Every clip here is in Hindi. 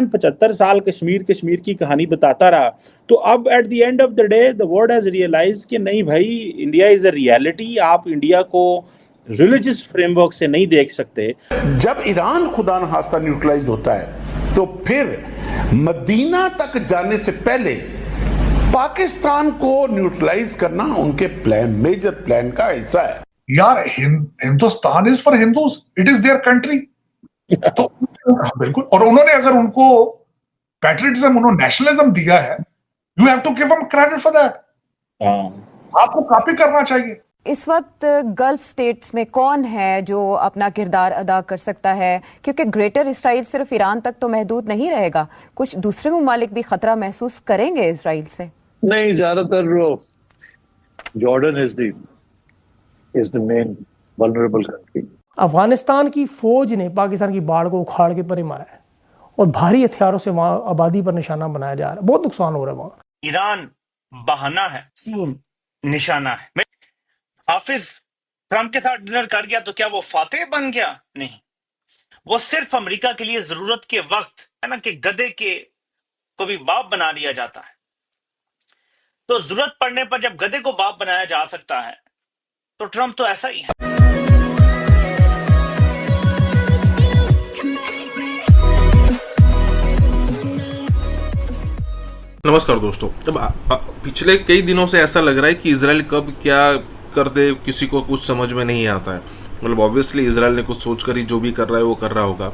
75 साल कश्मीर कश्मीर की कहानी बताता रहा, तो अब at the end of the day the world has realize कि नहीं भाई, इंडिया इज अ रियलिटी। आप इंडिया को रिलीजियस फ्रेमवर्क से नहीं देख सकते। जब ईरान खुदा न खास्ता न्यूट्रलाइज होता है तो फिर मदीना तक जाने से पहले पाकिस्तान को न्यूट्रलाइज करना उनके प्लान, मेजर प्लान का हिस्सा है। यार Hindustan is for Hindus, it is their country. तो बिल्कुल, और उन्होंने अगर उनको पैट्रियटिज्म, उन्होंने नेशनलिज्म दिया है, you have to give them credit for that. आपको कॉपी करना चाहिए। इस वक्त गल्फ स्टेट्स में कौन है जो अपना किरदार अदा कर सकता है, क्योंकि ग्रेटर इसराइल सिर्फ ईरान तक तो महदूद नहीं रहेगा, कुछ दूसरे ममालिक भी खतरा महसूस करेंगे इसराइल से? नहीं, ज्यादातर Jordan is the main vulnerable country. Afghanistan की फौज ने पाकिस्तान की बाढ़ को उखाड़ के परे मारा है और भारी हथियारों से वहां आबादी पर निशाना बनाया जा रहा है। बहुत नुकसान हो रहा है वहां। ईरान बहाना है, निशाना है। हाफिज ट्रंप के साथ डिनर कर गया तो क्या वो फातेह बन गया? नहीं, वो सिर्फ अमेरिका के लिए जरूरत के वक्त है ना कि गधे के को भी बाप बना दिया जाता है। तो जरूरत पड़ने पर जब गधे को बाप बनाया जा सकता है तो ट्रंप तो ऐसा ही है। नमस्कार दोस्तों। अब पिछले कई दिनों से ऐसा लग रहा है कि इजराइल कब क्या कर दे किसी को कुछ समझ में नहीं आता है। मतलब ऑब्वियसली इजराइल ने कुछ सोचकर ही जो भी कर रहा है वो कर रहा होगा।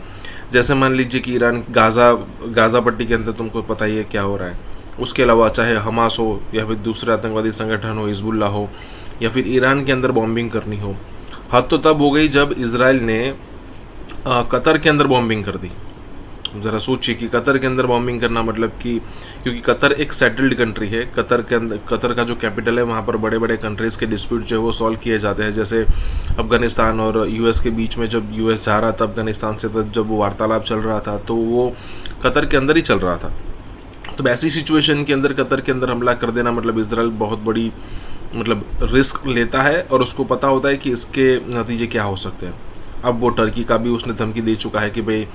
जैसे मान लीजिए कि ईरान गाज़ा पट्टी के अंदर तुमको पता ही है क्या हो रहा है। उसके अलावा चाहे हमास हो या फिर दूसरे आतंकवादी संगठन हो, हिजबुल्लाह हो, या फिर ईरान के अंदर बॉम्बिंग करनी हो। हद तो तब हो गई जब इजराइल ने कतर के अंदर बॉम्बिंग कर दी। ज़रा सोचिए कि कतर के अंदर बॉम्बिंग करना मतलब कि, क्योंकि कतर एक सेटल्ड कंट्री है, कतर का जो कैपिटल है वहाँ पर बड़े बड़े कंट्रीज़ के डिस्प्यूट जो है वो सॉल्व किए जाते हैं। जैसे अफगानिस्तान और यूएस के बीच में जब यूएस जा रहा था अफगानिस्तान से, तब जब वो वार्तालाप चल रहा था तो वो कतर के अंदर ही चल रहा था। तो ऐसी सिचुएशन के अंदर कतर के अंदर हमला कर देना मतलब इजराइल बहुत बड़ी रिस्क लेता है और उसको पता होता है कि इसके नतीजे क्या हो सकते हैं। अब वो टर्की का भी उसने धमकी दे चुका है कि भाई,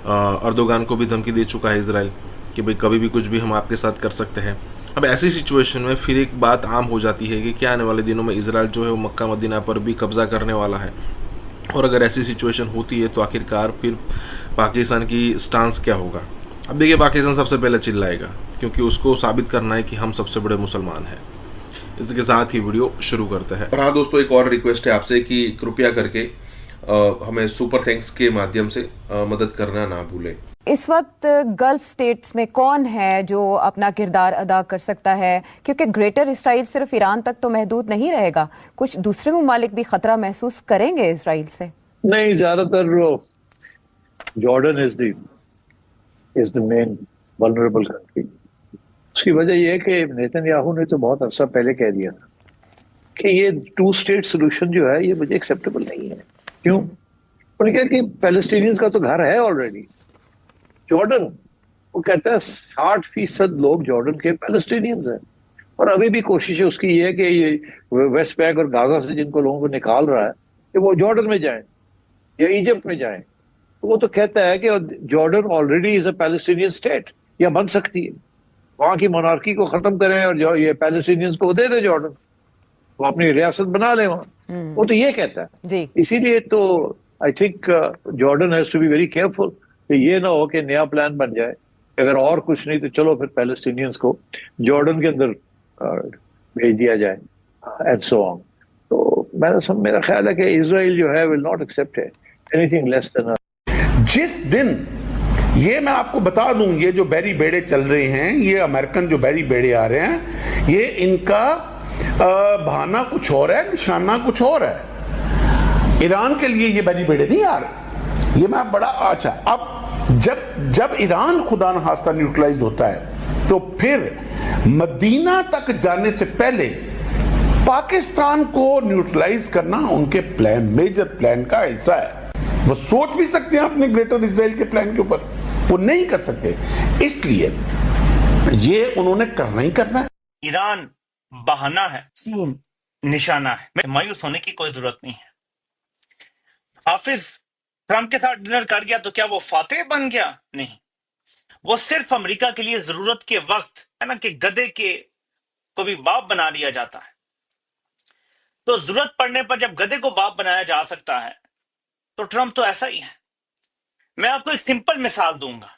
अर्दोगान को भी धमकी दे चुका है इजराइल कि भाई कभी भी कुछ भी हम आपके साथ कर सकते हैं। अब ऐसी सिचुएशन में फिर एक बात आम हो जाती है कि क्या आने वाले दिनों में इजराइल जो है वो मक्का मदीना पर भी कब्जा करने वाला है। और अगर ऐसी सिचुएशन होती है तो आखिरकार फिर पाकिस्तान की स्टांस क्या होगा। अब देखिए, पाकिस्तान सबसे पहले चिल्लाएगा क्योंकि उसको साबित करना है कि हम सबसे बड़े मुसलमान हैं। इसके साथ ही वीडियो शुरू करते हैं। और हाँ दोस्तों, एक और रिक्वेस्ट है आपसे कि कृपया करके हमें सुपर थैंक्स के माध्यम से मदद करना ना भूलें। इस वक्त गल्फ स्टेट्स में कौन है जो अपना किरदार अदा कर सकता है, क्योंकि ग्रेटर इसराइल सिर्फ ईरान तक तो महदूद नहीं रहेगा, कुछ दूसरे ममालिक भी खतरा महसूस करेंगे इसराइल से? नहीं, ज्यादातर Jordan is the main vulnerable country. उसकी वजह यह है कि नेतन्याहू ने तो बहुत अरसा पहले कह दिया था कि ये 2 स्टेट सोल्यूशन जो है ये मुझे एक्सेप्टेबल नहीं है। क्यों? उन्होंने कहा कि पैलेस्टीनियंस का तो घर है ऑलरेडी जॉर्डन। वो कहता है 60% लोग जॉर्डन के पैलेस्टीनियंस हैं और अभी भी कोशिश है उसकी ये है कि ये वेस्ट बैंक और गाजा से जिनको लोगों को निकाल रहा है कि वो जॉर्डन में जाएं या इजिप्ट में जाएं। तो वो तो कहता है कि Jordan already is a Palestinian state, या बन सकती है। वहां की मोनार्की को खत्म करें और जो ये पैलेस्टीनियंस को दे दे जॉर्डन, वो अपनी रियासत बना ले वहां। वो तो ये कहता है जी। इसीलिए तो I think Jordan has to be very careful कि ये ना हो कि नया प्लान बन जाए, अगर और कुछ नहीं तो चलो फिर पैलेस्टीनियंस को जॉर्डन के अंदर भेज दिया जाए एंड सो ऑन। तो मेरा ख्याल है कि इजराइल जो है will not accept anything less than. जिस दिन ये मैं आपको बता दूं, ये जो बैरी बेड़े चल रहे हैं, ये अमेरिकन जो बैरी बेड़े आ रहे हैं, ये इनका बहाना कुछ और है, निशाना कुछ और है। ईरान के लिए ये बैरी बेड़े नहीं आ रहे। ये मैं बड़ा अच्छा, अब जब ईरान खुदा न खास्ता न्यूट्रलाइज होता है तो फिर मदीना तक जाने से पहले पाकिस्तान को न्यूट्रलाइज करना उनके प्लान, मेजर प्लान का हिस्सा है। वो सोच भी सकते हैं अपने ग्रेटर इजराइल के प्लान के ऊपर, वो नहीं कर सकते, इसलिए ये उन्होंने करना ही करना है। ईरान बहाना है, निशाना है। मायूस होने की कोई जरूरत नहीं है। हाफिज ट्रंप के साथ डिनर कर गया तो क्या वो फातेह बन गया? नहीं, वो सिर्फ अमेरिका के लिए जरूरत के वक्त है ना कि गधे के को भी बाप बना लिया जाता है। तो जरूरत पड़ने पर जब गधे को बाप बनाया जा सकता है तो ट्रंप तो ऐसा ही है। मैं आपको एक सिंपल मिसाल दूंगा।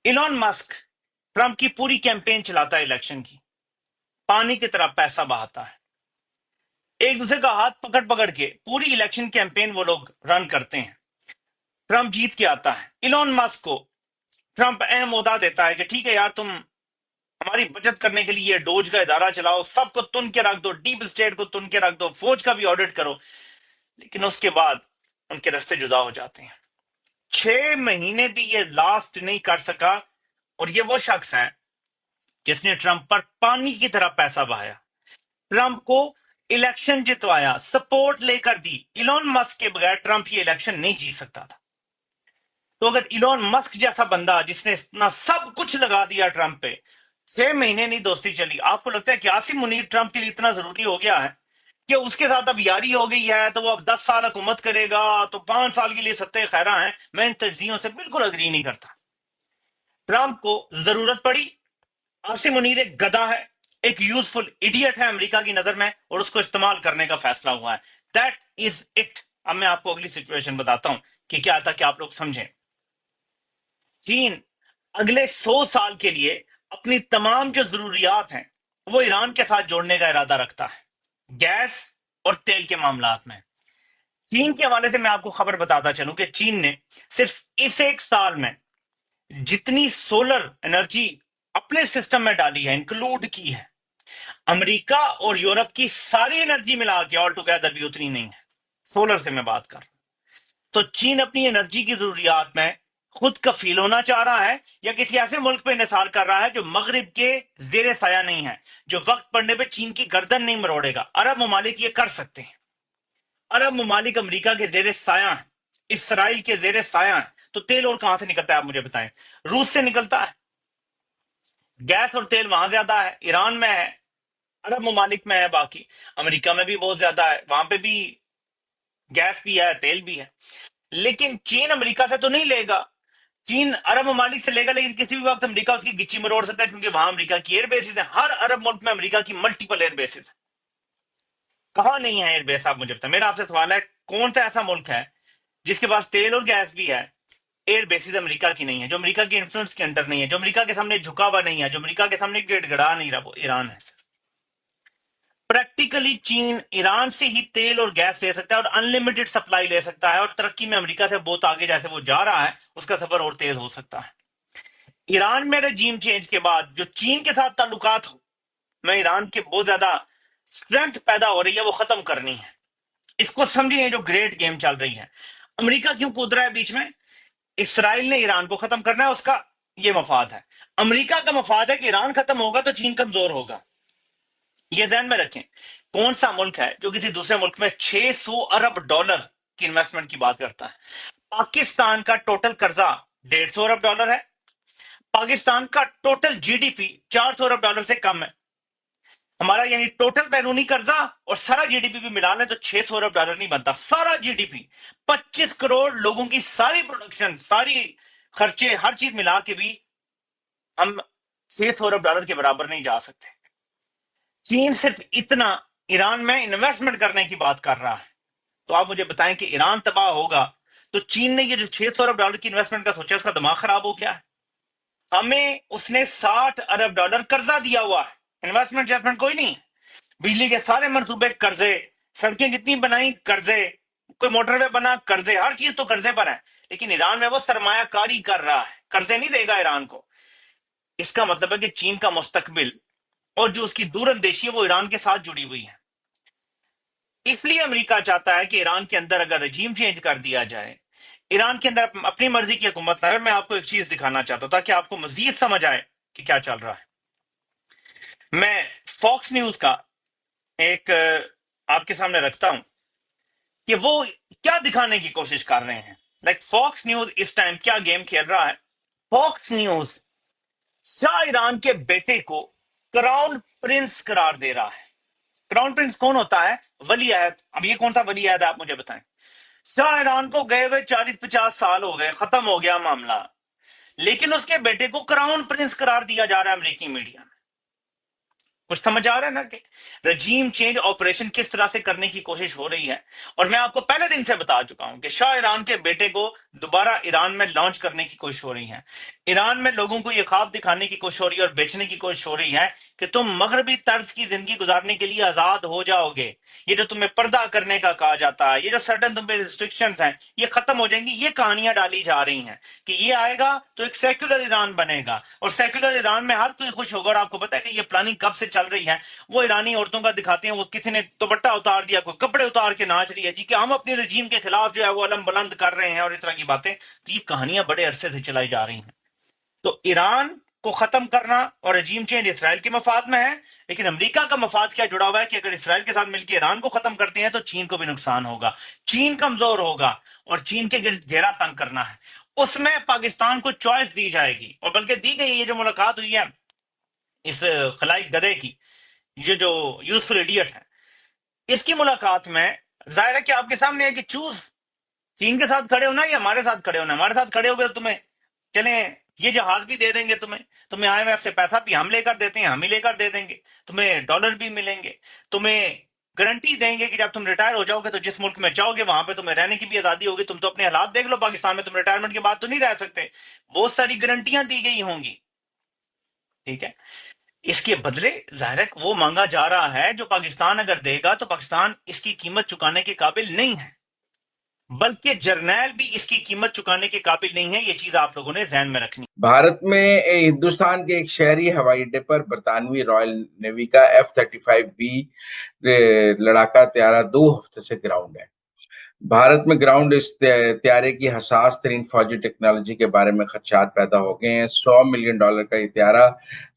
इलॉन मस्क ट्रंप की पूरी कैंपेन चलाता है इलेक्शन की, पानी की तरह पैसा बहाता है, एक दूसरे का हाथ पकड़ पकड़ के पूरी इलेक्शन कैंपेन वो लोग रन करते हैं। ट्रंप जीत के आता है, इलॉन मस्क को ट्रंप अहम ओहदा देता है कि ठीक है यार, तुम हमारी बचत करने के लिए डोज का इदारा चलाओ, सबको तुन के रख दो, डीप स्टेट को तुन के रख दो, फौज का भी ऑडिट करो। लेकिन उसके बाद उनके रास्ते जुदा हो जाते हैं। 6 महीने भी ये लास्ट नहीं कर सका, और ये वो शख्स है जिसने ट्रंप पर पानी की तरह पैसा बहाया, ट्रंप को इलेक्शन जितवाया, सपोर्ट लेकर दी। इलॉन मस्क के बगैर ट्रंप ये इलेक्शन नहीं जीत सकता था। तो अगर इलॉन मस्क जैसा बंदा जिसने इतना सब कुछ लगा दिया ट्रंप पे, 6 महीने नहीं दोस्ती चली, आपको लगता है कि आसिम मुनीर ट्रंप के लिए इतना जरूरी हो गया है कि उसके साथ अब यारी हो गई है तो वो अब 10 साल हुकूमत करेगा तो 5 साल के लिए सत्ते खैरा है? मैं इन तज्जियों से बिल्कुल अग्री नहीं करता। ट्रंप को जरूरत पड़ी, आसिम मुनीर एक गधा है, एक यूजफुल इडियट है अमेरिका की नजर में, और उसको इस्तेमाल करने का फैसला हुआ है। That is it. अब मैं आपको अगली सिचुएशन बताता हूं कि क्या था कि आप लोग समझें। चीन अगले 100 साल के लिए अपनी तमाम जो जरूरियात हैं वो ईरान के साथ जोड़ने का इरादा रखता है, गैस और तेल के मामलात में। चीन के हवाले से मैं आपको खबर बताता चलूं कि चीन ने सिर्फ इस एक साल में जितनी सोलर एनर्जी अपने सिस्टम में डाली है, इंक्लूड की है, अमेरिका और यूरोप की सारी एनर्जी मिला के ऑल टुगेदर भी उतनी नहीं है। सोलर से मैं बात कर रहा हूं। तो चीन अपनी एनर्जी की जरूरियात में खुद कफील होना चाह रहा है या किसी ऐसे मुल्क पे इंहिसार कर रहा है जो मगरिब के जेर साया नहीं है, जो वक्त पड़ने पे चीन की गर्दन नहीं मरोड़ेगा। अरब ममालिक ये कर सकते हैं। अरब ममालिक अमेरिका के जेर साया है, इसराइल के जेर साया है। तो तेल और कहां से निकलता है आप मुझे बताएं? रूस से निकलता है। गैस और तेल वहां ज्यादा है, ईरान में है, अरब ममालिक में है, बाकी अमेरिका में भी बहुत ज्यादा है, वहां पे भी गैस भी है, तेल भी है। लेकिन चीन अमेरिका से तो नहीं लेगा, चीन अरब ममालिक से लेगा, लेकिन किसी भी वक्त अमेरिका उसकी गिच्ची मरोड़ सकता है, क्योंकि वहां अमेरिका की एयर बेसिस है। हर अरब मुल्क में अमेरिका की मल्टीपल एयर बेसिस है। कहां नहीं है एयर बेस आप मुझे बताएं। मेरा आपसे सवाल है, कौन सा ऐसा मुल्क है जिसके पास तेल और गैस भी है, एयर बेसिस अमेरिका की नहीं है, जो अमेरिका के इन्फ्लुएंस के अंडर नहीं है, जो अमेरिका के सामने झुका हुआ नहीं है, जो अमेरिका के सामने गिड़गिड़ा नहीं रहा? वो ईरान है। प्रैक्टिकली चीन ईरान से ही तेल और गैस ले सकता है और अनलिमिटेड सप्लाई ले सकता है, और तरक्की में अमेरिका से बहुत आगे जैसे वो जा रहा है, उसका सफर और तेज हो सकता है। ईरान में रजीम चेंज के बाद जो चीन के साथ ताल्लुकात में ईरान के बहुत ज्यादा स्ट्रेंथ पैदा हो रही है, वो खत्म करनी है। इसको समझिए, जो ग्रेट गेम चल रही है। अमेरिका क्यों कूद रहा है बीच में? इसराइल ने ईरान को खत्म करना है, उसका ये मफाद है। अमेरिका का मफाद है कि ईरान खत्म होगा तो चीन कमजोर होगा। ये ध्यान में रखें। कौन सा मुल्क है जो किसी दूसरे मुल्क में 600 अरब डॉलर की इन्वेस्टमेंट की बात करता है? पाकिस्तान का टोटल कर्जा 150 अरब डॉलर है। पाकिस्तान का टोटल जीडीपी 400 अरब डॉलर से कम है। हमारा यानी टोटल बैरूनी कर्जा और सारा जीडीपी भी मिला लें तो 600 अरब डॉलर नहीं बनता। सारा जीडीपी 25 करोड़ लोगों की सारी प्रोडक्शन, सारी खर्चे, हर चीज मिला के भी हम 600 अरब डॉलर के बराबर नहीं जा सकते। चीन सिर्फ इतना ईरान में इन्वेस्टमेंट करने की बात कर रहा है। तो आप मुझे बताएं कि ईरान तबाह होगा तो चीन ने ये जो 600 अरब डॉलर की इन्वेस्टमेंट का सोचा, उसका दिमाग खराब हो गया है? हमें उसने 60 अरब डॉलर कर्जा दिया हुआ है, इन्वेस्टमेंट कोई नहीं। बिजली के सारे मंसूबे कर्जे, सड़कें जितनी बनाई कर्जे, कोई मोटरवे बना कर्जे, हर चीज तो कर्जे पर है। लेकिन ईरान में वो सरमायाकारी कर रहा है, कर्जे नहीं देगा ईरान को। इसका मतलब है कि चीन का मुस्तकबिल और जो उसकी दूरंदेशी है वो ईरान के साथ जुड़ी हुई है। इसलिए अमेरिका चाहता है कि ईरान के अंदर अगर रजीम चेंज कर दिया जाए, ईरान के अंदर अपनी मर्जी की हुकूमत लाए। मैं आपको एक चीज दिखाना चाहता हूं ताकि आपको मजीद समझ आए कि क्या चल रहा है। मैं फॉक्स न्यूज का एक आपके सामने रखता हूं कि वो क्या दिखाने की कोशिश कर रहे हैं। लाइक फॉक्स न्यूज इस टाइम क्या गेम खेल रहा है। फॉक्स न्यूज शाह ईरान के बेटे को क्राउन प्रिंस करार दे रहा है। क्राउन प्रिंस कौन होता है? वली अहद। अब ये कौन सा वली अहद है आप मुझे बताएं। शाह ईरान को गए हुए 40-50 साल हो गए, खत्म हो गया मामला। लेकिन उसके बेटे को क्राउन प्रिंस करार दिया जा रहा है अमेरिकी मीडिया में। कुछ समझ आ रहा है ना कि रजीम चेंज ऑपरेशन किस तरह से करने की कोशिश हो रही है। और मैं आपको पहले दिन से बता चुका हूं कि शाह ईरान के बेटे को दोबारा ईरान में लॉन्च करने की कोशिश हो रही है। ईरान में लोगों को यह ख्वाब दिखाने की कोशिश हो रही है और बेचने की कोशिश हो रही है कि तुम मगरबी तर्ज की जिंदगी गुजारने के लिए आजाद हो जाओगे। ये जो तुम्हें पर्दा करने का कहा जाता है, ये जो सर्टेन तुम्हें रिस्ट्रिक्शंस हैं, ये खत्म हो जाएंगी। ये कहानियां डाली जा रही हैं कि ये आएगा तो एक सेक्युलर ईरान बनेगा और सेक्युलर ईरान में हर कोई खुश होगा। और आपको पता है कि ये प्लानिंग कब से चल रही है? वो ईरानी औरतों का दिखाते हैं, वो किसी ने दुपट्टा उतार दिया, कोई कपड़े उतार के नाच रही है जी कि हम अपने रजीम के खिलाफ जो है वो अलम बुलंद कर रहे हैं और इस तरह की बातें। तो ये कहानियां बड़े अरसे से चलाई जा रही हैं। तो ईरान को खत्म करना और रजीम चेंज इसराइल के मफाद में है, लेकिन अमेरिका का मफाद क्या जुड़ा हुआ है कि अगर इसराइल के साथ मिलकर ईरान को खत्म करते हैं तो चीन को भी नुकसान होगा, चीन कमजोर होगा और चीन के घेरा तंग करना है। उसमें पाकिस्तान को चॉइस दी जाएगी और बल्कि दी गई। ये जो मुलाकात हुई है इस खलाई गधे की, ये जो यूजफुल इडियट है, इसकी मुलाकात में जाहिर है कि आपके सामने है कि चूज चीन के साथ खड़े होना या हमारे साथ खड़े होना। हमारे साथ खड़े हो गए तो तुम्हें चले ये जहाज भी दे देंगे, तुम्हें IMF से पैसा भी हम लेकर देते हैं, हम ही लेकर दे देंगे, तुम्हें डॉलर भी मिलेंगे, तुम्हें गारंटी देंगे कि जब तुम रिटायर हो जाओगे तो जिस मुल्क में चाहोगे वहां पे तुम्हें रहने की भी आजादी होगी। तुम तो अपने हालात देख लो, पाकिस्तान में तुम रिटायरमेंट के बाद तो नहीं रह सकते। बहुत सारी गारंटियां दी गई होंगी, ठीक है। इसके बदले जाहिर है वो मांगा जा रहा है जो पाकिस्तान अगर देगा तो पाकिस्तान इसकी कीमत चुकाने के काबिल नहीं है, बल्कि जर्नैल भी इसकी कीमत चुकाने के काबिल नहीं है। ये चीज आप लोगों ने ध्यान में रखनी। भारत में हिंदुस्तान के एक शहरी हवाई अड्डे पर बरतानवी रॉयल नेवी का F-35B लड़ाका त्यारा 2 हफ्ते से ग्राउंड है। भारत में ग्राउंड इस त्यारे की हसास तरीन फौजी टेक्नोलॉजी के बारे में खदशात पैदा हो गए हैं। $100 मिलियन का ये त्यारा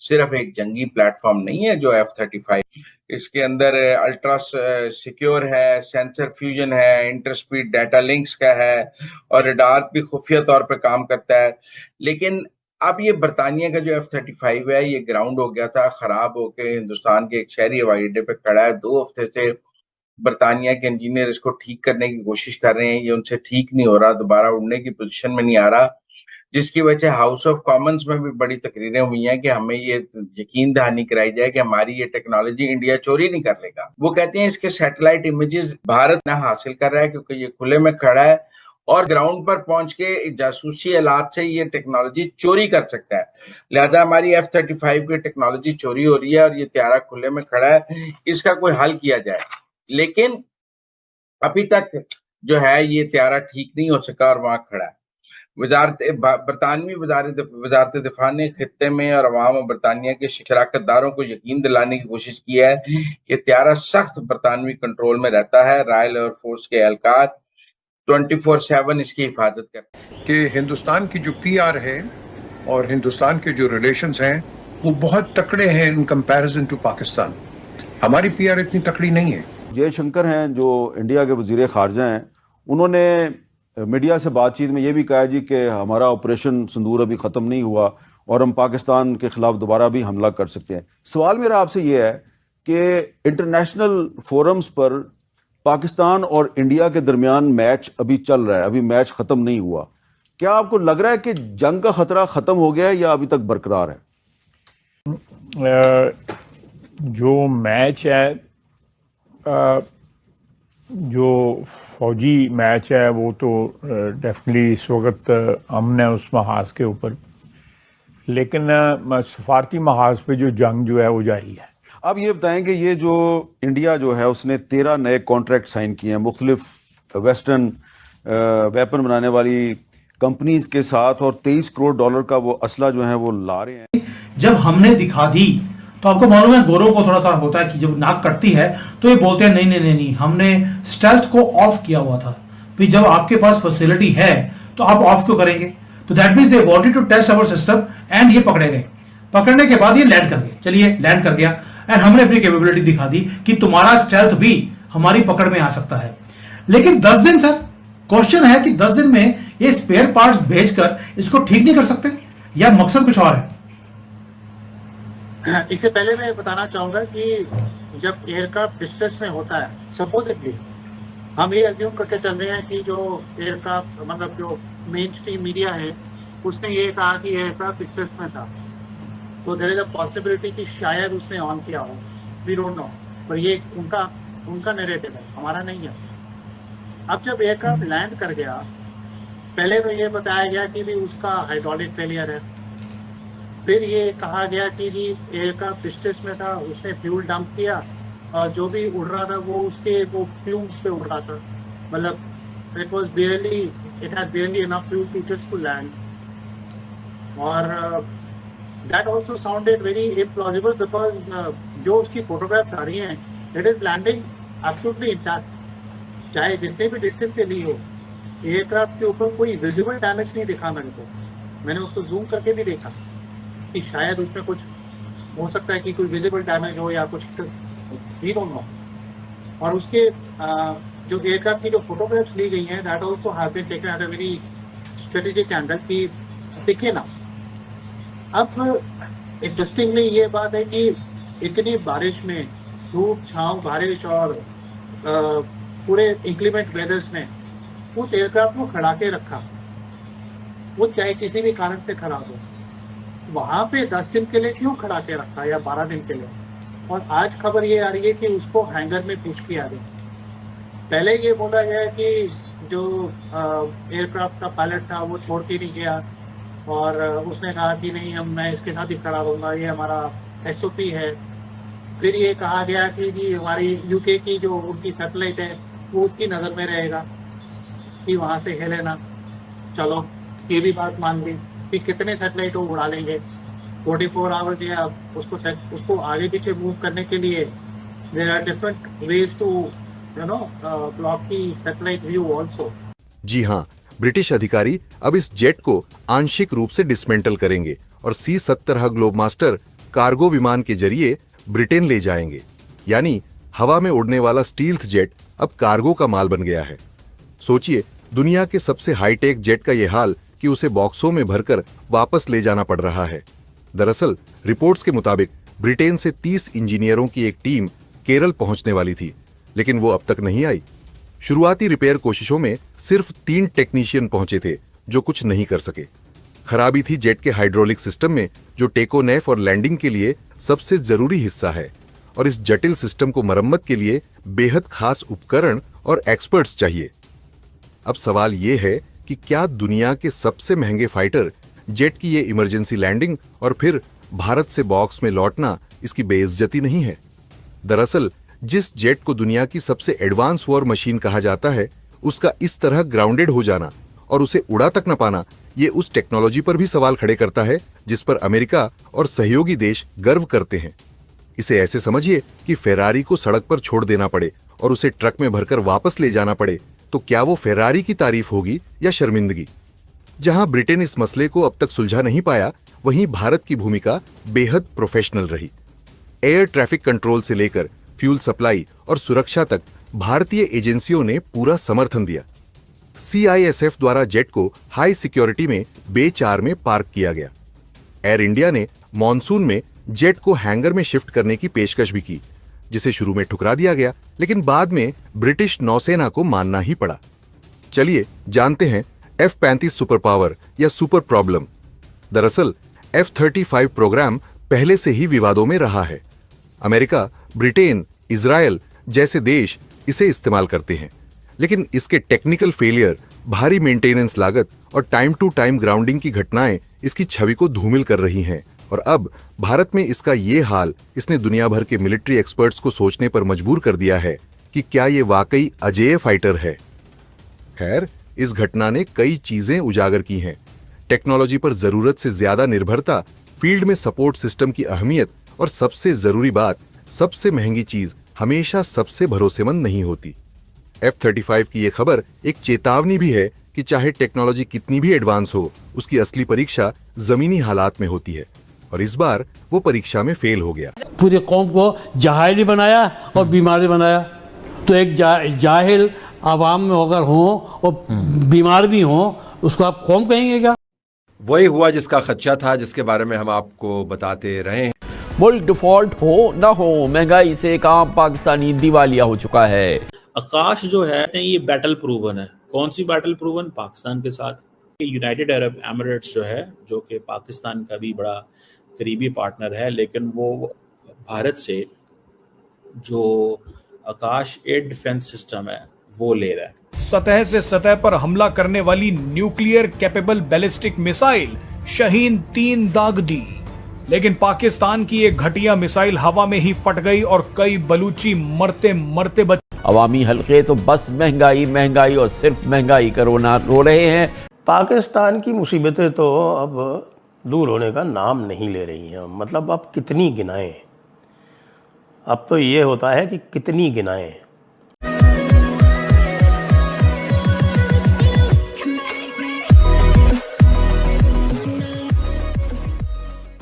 सिर्फ एक जंगी प्लेटफॉर्म नहीं है जो F-35, इसके अंदर अल्ट्रा सिक्योर है, सेंसर फ्यूजन है, इंटरस्पीड डाटा लिंक्स का है और रडार भी खुफिया तौर पे काम करता है। लेकिन अब ये बरतानिया का जो F-35 है ये ग्राउंड हो गया था, खराब होके हिंदुस्तान के एक शहरी हवाई अड्डे पे खड़ा है। 2 हफ्ते से बरतानिया के इंजीनियर इसको ठीक करने की कोशिश कर रहे हैं, ये उनसे ठीक नहीं हो रहा, दोबारा उड़ने की पोजीशन में नहीं आ रहा, जिसकी वजह हाउस ऑफ कॉमन्स में भी बड़ी तकरीरें हुई हैं कि हमें ये यकीन दहानी कराई जाए कि हमारी ये टेक्नोलॉजी इंडिया चोरी नहीं कर लेगा। वो कहते हैं इसके सैटेलाइट इमेजेस भारत ना हासिल कर रहा है क्योंकि ये खुले में खड़ा है और ग्राउंड पर पहुंच के जासूसी आलात से ये टेक्नोलॉजी चोरी कर सकता है। लिहाजा हमारी F-35 की टेक्नोलॉजी चोरी हो रही है और ये त्यारा खुले में खड़ा है, इसका कोई हल किया जाए। लेकिन अभी तक जो है ये त्यारा ठीक नहीं हो सका और वहां खड़ा है। बरतानवी वजारत दिफा ने खित्ते में और अवाम और बरतानिया के शराकतदारों को यकीन दिलाने की कोशिश की है कि त्यारा सख्त बरतानवी कंट्रोल में रहता है। रॉयल एयरफोर्स के एहलकार 24/7 इसकी हिफाजत करते हैं कि हिंदुस्तान की जो PR है और हिंदुस्तान के जो रिलेशंस हैं वो बहुत तकड़े हैं इन कंपैरिजन टू पाकिस्तान। हमारी PR इतनी तकड़ी नहीं है। जयशंकर हैं जो इंडिया के वजीर खारजा हैं, उन्होंने मीडिया से बातचीत में ये भी कहा जी कि हमारा ऑपरेशन सिंदूर अभी ख़त्म नहीं हुआ और हम पाकिस्तान के खिलाफ दोबारा भी हमला कर सकते हैं। सवाल मेरा आपसे ये है कि इंटरनेशनल फोरम्स पर पाकिस्तान और इंडिया के दरमियान मैच अभी चल रहा है, अभी मैच ख़त्म नहीं हुआ। क्या आपको लग रहा है कि जंग का खतरा ख़त्म हो गया है या अभी तक बरकरार है? जो मैच है, जो फौजी मैच है वो तो डेफिनेटली इस वक्त अमन है उस महाज के ऊपर, लेकिन सफारती महाज पे जो जंग जो है वो जारी है। अब ये बताएं कि ये जो इंडिया जो है उसने 13 नए कॉन्ट्रैक्ट साइन किए हैं मुख्तलिफ वेस्टर्न वेपन बनाने वाली कंपनीज के साथ और $23 करोड़ का वो असला जो है वो ला रहे हैं। जब हमने दिखा दी तो आपको मालूम है गोरों को थोड़ा सा होता है कि जब नाक कटती है तो ये बोलते हैं नहीं नहीं नहीं नहीं, हमने स्टेल्थ को ऑफ किया हुआ था। फिर जब आपके पास फैसिलिटी है तो आप ऑफ क्यों करेंगे? तो that means they wanted to test our system and ये पकड़े गए। पकड़ने के बाद ये लैंड कर गए, चलिए लैंड कर गया एंड हमने अपनी कैपेबिलिटी दिखा दी कि तुम्हारा स्टेल्थ भी हमारी पकड़ में आ सकता है। लेकिन 10 दिन सर, क्वेश्चन है कि 10 दिन में ये स्पेयर पार्ट्स भेजकर इसको ठीक नहीं कर सकते या मकसद कुछ और है? इससे पहले मैं बताना चाहूंगा कि जब एयरक्राफ्ट डिस्ट्रेस में होता है, सपोजिटली हम ये अज्यूम करके चल रहे हैं कि जो एयरक्राफ्ट मतलब जो मेन स्ट्रीम मीडिया है उसने ये कहा कि ये एयरक्राफ्ट डिस्ट्रेस में था, तो देयर इज अ पॉसिबिलिटी कि शायद उसने ऑन किया हो, वी डोंट नो, पर ये उनका नैरेटिव है, हमारा नहीं है। अब जब एयरक्राफ्ट लैंड कर गया, पहले तो ये बताया गया कि भी उसका हाइड्रोलिक फेलियर है, फिर ये कहा गया कि जी एयरक्राफ्ट डिस्ट्रेस में था, उसने फ्यूल डंप किया और जो भी उड़ रहा था वो उसके वो फ्यूम्स पे उड़ रहा था, मतलब it had barely enough fuel to just to land, और that also sounded very implausible because जो उसकी फोटोग्राफ्स आ रही हैं, it is landing absolutely intact, चाहे जितने भी डिस्टेंस से ली हो, एयरक्राफ्ट के ऊपर कोई विजिबल डैमेज नहीं दिखा मेरे को, मैंने उसको जूम करके भी देखा कि शायद उसमें कुछ हो सकता है कि कोई विजिबल डैमेज हो या कुछ, वी डोंट नो। और उसके जो एयरक्राफ्ट की जो फोटोग्राफ्स ली गई हैं, that also have been taken at a very strategic angle कि दिखे ना। अब इंटरेस्टिंगली ये बात है कि इतनी बारिश में, धूप छांव बारिश और पूरे इंक्लीमेंट वेदर्स में उस एयरक्राफ्ट को खड़ा के रखा, वो चाहे किसी भी कारण से खराब हो, वहां पे 10 दिन के लिए क्यों खड़ा के रखा या 12 दिन के लिए। और आज खबर ये आ रही है कि उसको हैंगर में पुश किया गया। पहले ये बोला गया कि जो एयरक्राफ्ट का पायलट था वो छोड़ के नहीं गया, और उसने कहा कि नहीं मैं इसके साथ ही खड़ा रहूँगा, ये हमारा SOP है। फिर ये कहा गया कि जी हमारी UK की जो उनकी सैटेलाइट है वो उसकी नज़र में रहेगा कि वहाँ से हिले ना। चलो ये भी बात मान ली कि कितने सैटेलाइट वो उड़ा लेंगे 44 आवर्स, या उसको आगे पीछे मूव करने के लिए there are different ways to block की सैटेलाइट व्यू ऑल्सो। जी हाँ, ब्रिटिश अधिकारी अब इस जेट को आंशिक रूप से डिसमेंटल करेंगे और C-17 ग्लोबमास्टर कार्गो विमान के जरिए ब्रिटेन ले जाएंगे। यानी हवा में उड़ने वाला स्टील्थ जेट अब कार्गो का माल बन गया है। सोचिए, दुनिया के सबसे हाईटेक जेट का यह हाल कि उसे बॉक्सों में भरकर वापस ले जाना पड़ रहा है। दरअसल रिपोर्ट्स के मुताबिक ब्रिटेन से 30 इंजीनियरों की एक टीम केरल पहुंचने वाली थी, लेकिन वो अब तक नहीं आई। शुरुआती रिपेयर कोशिशों में सिर्फ 3 टेक्नीशियन पहुंचे थे जो कुछ नहीं कर सके। खराबी थी जेट के हाइड्रोलिक सिस्टम में, जो टेकोनेफ और लैंडिंग के लिए सबसे जरूरी हिस्सा है, और इस जटिल सिस्टम को मरम्मत के लिए बेहद खास उपकरण और एक्सपर्ट्स चाहिए। अब सवाल यह है कि क्या दुनिया के सबसे महंगे फाइटर जेट की ये इमरजेंसी लैंडिंग और फिर भारत से बॉक्स में लौटना इसकी बेइज्जती नहीं है? दरअसल जिस जेट को दुनिया की सबसे एडवांस वॉर मशीन कहा जाता है, उसका इस तरह ग्राउंडेड हो जाना और उसे उड़ा तक न पाना, ये उस टेक्नोलॉजी पर भी सवाल खड़े करता है जिस पर अमेरिका और सहयोगी देश गर्व करते हैं। इसे ऐसे समझिए कि फेरारी को सड़क पर छोड़ देना पड़े और उसे ट्रक में भरकर वापस ले जाना पड़े, तो क्या वो फेरारी की तारीफ होगी या शर्मिंदगी? जहां ब्रिटेन इस मसले को अब तक सुलझा नहीं पाया, वहीं भारत की भूमिका बेहद प्रोफेशनल रही। एयर ट्रैफिक कंट्रोल से लेकर फ्यूल सप्लाई और सुरक्षा तक भारतीय एजेंसियों ने पूरा समर्थन दिया। CISF द्वारा जेट को हाई सिक्योरिटी में बे 4 में पार्क किया गया। एयर इंडिया ने मॉनसून में जेट को हैंगर में शिफ्ट करने की पेशकश भी की, जिसे शुरू में ठुकरा दिया गया, लेकिन बाद में ब्रिटिश नौसेना को मानना ही पड़ा। चलिए जानते हैं F-35 सुपर पावर या सुपर प्रॉब्लम। दरअसल F-35 प्रोग्राम पहले से ही विवादों में रहा है। अमेरिका, ब्रिटेन, इजराइल जैसे देश इसे इस्तेमाल करते हैं, लेकिन इसके टेक्निकल फेलियर, भारी मेंटेनेंस लागत और टाइम टू टाइम ग्राउंडिंग की घटनाएं इसकी छवि को धूमिल कर रही हैं, और अब भारत में इसका ये हाल इसने दुनिया भर के मिलिट्री एक्सपर्ट्स को सोचने पर मजबूर कर दिया है कि क्या ये वाकई अजेय फाइटर है। खैर, इस घटना ने कई चीजें उजागर की हैं। टेक्नोलॉजी पर जरूरत से ज्यादा निर्भरता, फील्ड में सपोर्ट सिस्टम की अहमियत, और सबसे जरूरी बात, सबसे महंगी चीज हमेशा सबसे भरोसेमंद नहीं होती। F-35 की यह खबर एक चेतावनी भी है कि चाहे टेक्नोलॉजी कितनी भी एडवांस हो, उसकी असली परीक्षा जमीनी हालात में होती है, और इस बार वो परीक्षा में फेल हो गया। पूरे कौम को जाहिल बनाया और बीमारी बनाया। तो एक जाहिल आवाम में अगर हो और बीमार भी हो, उसको आप कौम कहेंगे क्या? वही हुआ जिसका खदशा था, जिसके बारे में हम आपको बताते रहे हैं। मुल्क डिफॉल्ट हो ना हो, महंगाई से एक आम पाकिस्तानी दिवालिया हो चुका है। आकाश जो है ये बैटल प्रूवन है। कौन सी बैटल प्रूवन? पाकिस्तान के साथ। यूनाइटेड अरब एमिरेट्स जो है, जो कि पाकिस्तान का भी बड़ा करीबी पार्टनर है, लेकिन वो भारत से जो आकाश एयर डिफेंस सिस्टम है वो ले रहा है। सतह से सतह पर हमला करने वाली nuclear capable ballistic missile Shaheen 3 दाग दी, लेकिन पाकिस्तान की एक घटिया मिसाइल हवा में ही फट गई और कई बलूची मरते मरते बचे। अवामी हल्के तो बस महंगाई महंगाई और सिर्फ महंगाई का रोना रो रहे हैं। पाकिस्तान की मुसीबतें तो अब दूर होने का नाम नहीं ले रही हैं। मतलब अब कितनी गिनाएं, अब तो ये होता है कि कितनी गिनाएं।